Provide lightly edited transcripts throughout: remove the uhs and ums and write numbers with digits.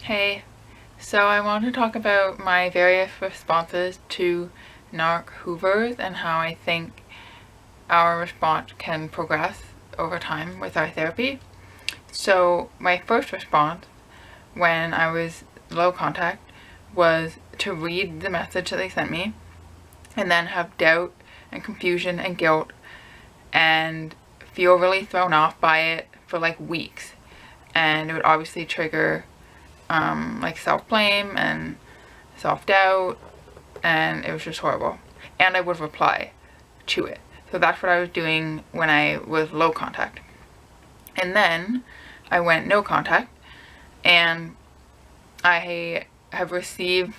Hey, so I want to talk about my various responses to Narc Hoovers and how I think our response can progress over time with our therapy. So my first response when I was low contact was to read the message that they sent me and then have doubt and confusion and guilt and feel really thrown off by it for like weeks. And it would obviously trigger like self-blame and self-doubt, and it was just horrible. And I would reply to it. So that's what I was doing when I was low contact. And then I went no contact, and I have received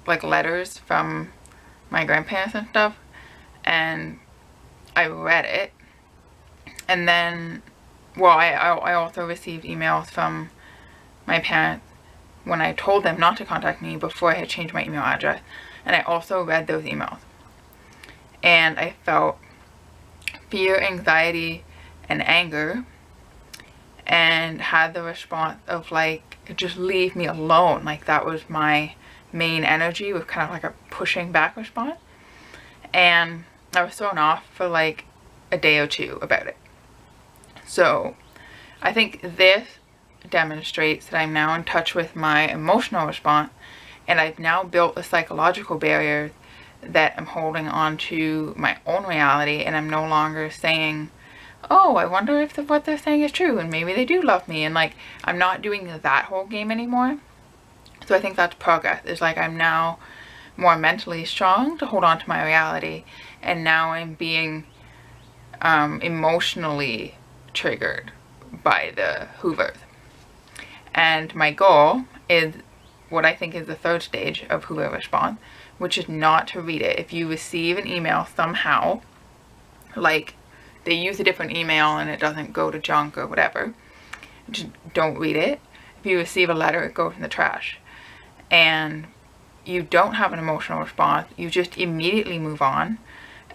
like letters from my grandparents and stuff, and I read it. And then, well, I also received emails from my parents when I told them not to contact me before I had changed my email address, and I also read those emails, and I felt fear, anxiety, and anger, and had the response of like, just leave me alone. Like that was my main energy, was kind of like a pushing back response, and I was thrown off for like a day or two about it. So I think this demonstrates that I'm now in touch with my emotional response, and I've now built a psychological barrier that I'm holding on to my own reality, and I'm no longer saying, oh, I wonder if what they're saying is true and maybe they do love me, and like I'm not doing that whole game anymore. So I think that's progress. It's like I'm now more mentally strong to hold on to my reality, and now I'm being emotionally triggered by the Hoovers. And my goal is what I think is the third stage of Hoover response, which is not to read it. If you receive an email somehow, like they use a different email and it doesn't go to junk or whatever, just don't read it. If you receive a letter, it goes in the trash. And you don't have an emotional response, you just immediately move on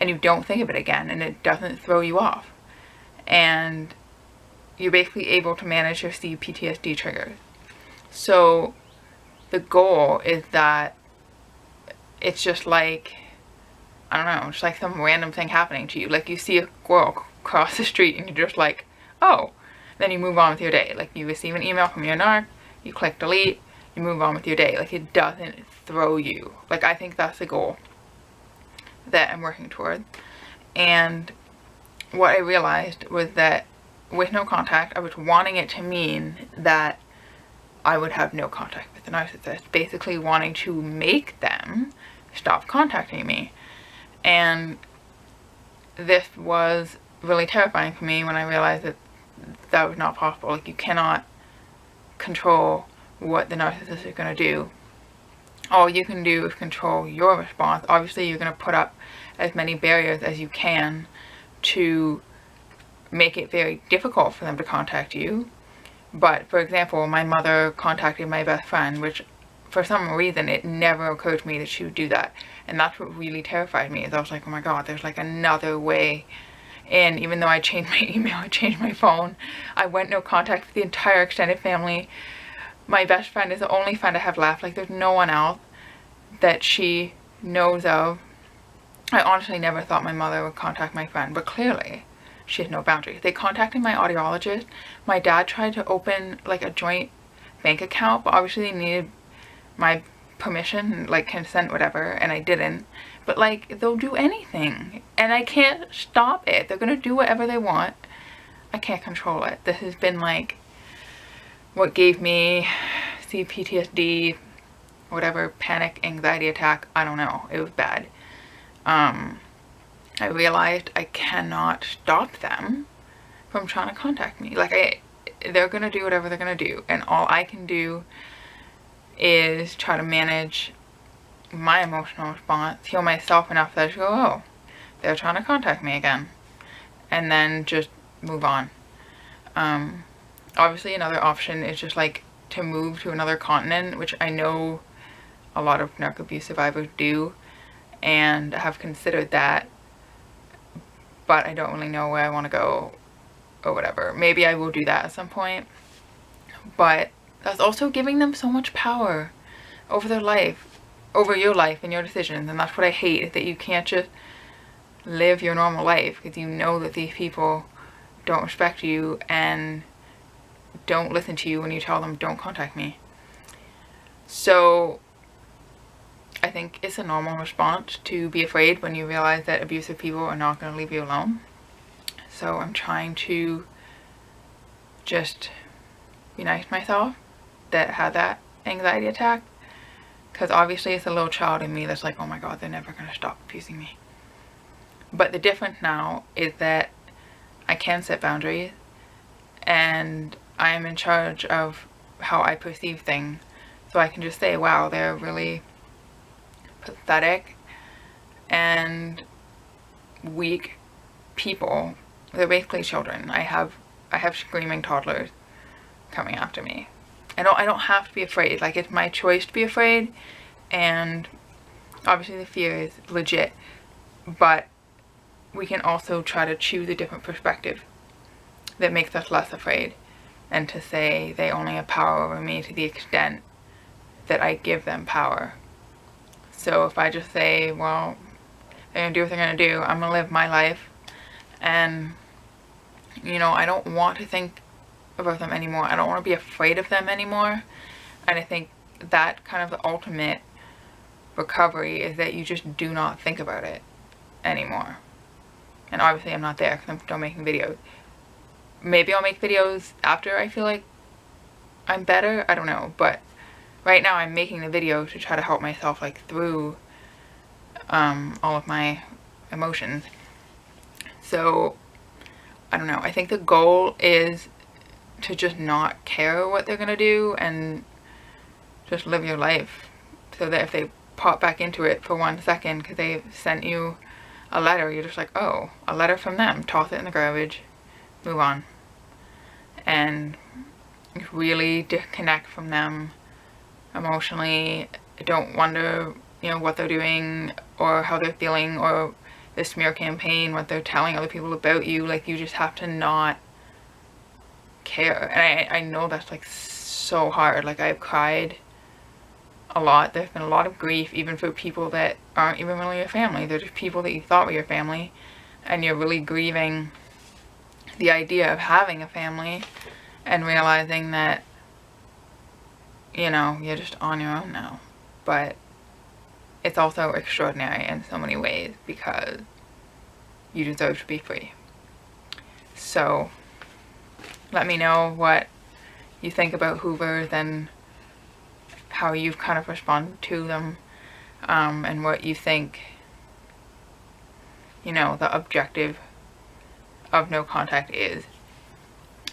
and you don't think of it again, and it doesn't throw you off. And you're basically able to manage your CPTSD triggers. So the goal is that it's just like, I don't know, just like some random thing happening to you. Like you see a squirrel cross the street and you're just like, oh, then you move on with your day. Like you receive an email from your narc, you click delete, you move on with your day. Like it doesn't throw you. Like I think that's the goal that I'm working toward. And what I realized was that with no contact, I was wanting it to mean that I would have no contact with the narcissist, basically wanting to make them stop contacting me. And this was really terrifying for me when I realized that that was not possible. Like you cannot control what the narcissist is going to do. All you can do is control your response. Obviously you're going to put up as many barriers as you can to make it very difficult for them to contact you. But for example, my mother contacted my best friend, which for some reason it never occurred to me that she would do that. And that's what really terrified me, is I was like, oh my god, there's like another way. And even though I changed my email, I changed my phone, I went no contact with the entire extended family. My best friend is the only friend I have left. Like there's no one else that she knows of. I honestly never thought my mother would contact my friend, but clearly she has no boundaries. They contacted my audiologist. My dad tried to open like a joint bank account, but obviously they needed my permission, like consent, whatever, and I didn't. But like they'll do anything and I can't stop it. They're gonna do whatever they want. I can't control it. This has been like what gave me CPTSD, whatever, panic, anxiety attack, I don't know. It was bad. I realized I cannot stop them from trying to contact me. Like they're gonna do whatever they're gonna do, and all I can do is try to manage my emotional response, heal myself enough that I go, oh, they're trying to contact me again, and then just move on. Obviously another option is just like to move to another continent, which I know a lot of narc abuse survivors do and have considered that, but I don't really know where I want to go or whatever. Maybe I will do that at some point, but that's also giving them so much power over their life, over your life and your decisions. And that's what I hate, is that you can't just live your normal life because you know that these people don't respect you and don't listen to you when you tell them don't contact me. So I think it's a normal response to be afraid when you realize that abusive people are not going to leave you alone. So I'm trying to just be nice to myself that had that anxiety attack, because obviously it's a little child in me that's like, oh my god, they're never going to stop abusing me. But the difference now is that I can set boundaries and I am in charge of how I perceive things. So I can just say, wow, they're really pathetic and weak people. They're basically children. I have screaming toddlers coming after me. I don't have to be afraid. Like, it's my choice to be afraid, and obviously the fear is legit, but we can also try to choose a different perspective that makes us less afraid, and to say they only have power over me to the extent that I give them power. So if I just say, well, they're gonna do what they're gonna do, I'm gonna live my life, and you know, I don't want to think about them anymore. I don't want to be afraid of them anymore. And I think that kind of the ultimate recovery is that you just do not think about it anymore. And obviously I'm not there because I'm still making videos. Maybe I'll make videos after I feel like I'm better, I don't know, but right now I'm making the video to try to help myself like through all of my emotions. So I don't know, I think the goal is to just not care what they're gonna do and just live your life, so that if they pop back into it for 1 second because they've sent you a letter, you're just like, oh, a letter from them, toss it in the garbage, move on, and really disconnect from them emotionally. Don't wonder, you know, what they're doing or how they're feeling, or the smear campaign, what they're telling other people about you. Like, you just have to not care. And I know that's like so hard. Like, I've cried a lot. There's been a lot of grief, even for people that aren't even really your family. They're just people that you thought were your family, and you're really grieving the idea of having a family and realizing that, you know, you're just on your own now. But it's also extraordinary in so many ways because you deserve to be free. So let me know what you think about Hoovers and how you've kind of responded to them, and what you think, you know, the objective of no contact is,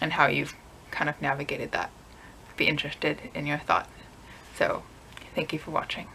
and how you've kind of navigated that. I'd be interested in your thoughts. So thank you for watching.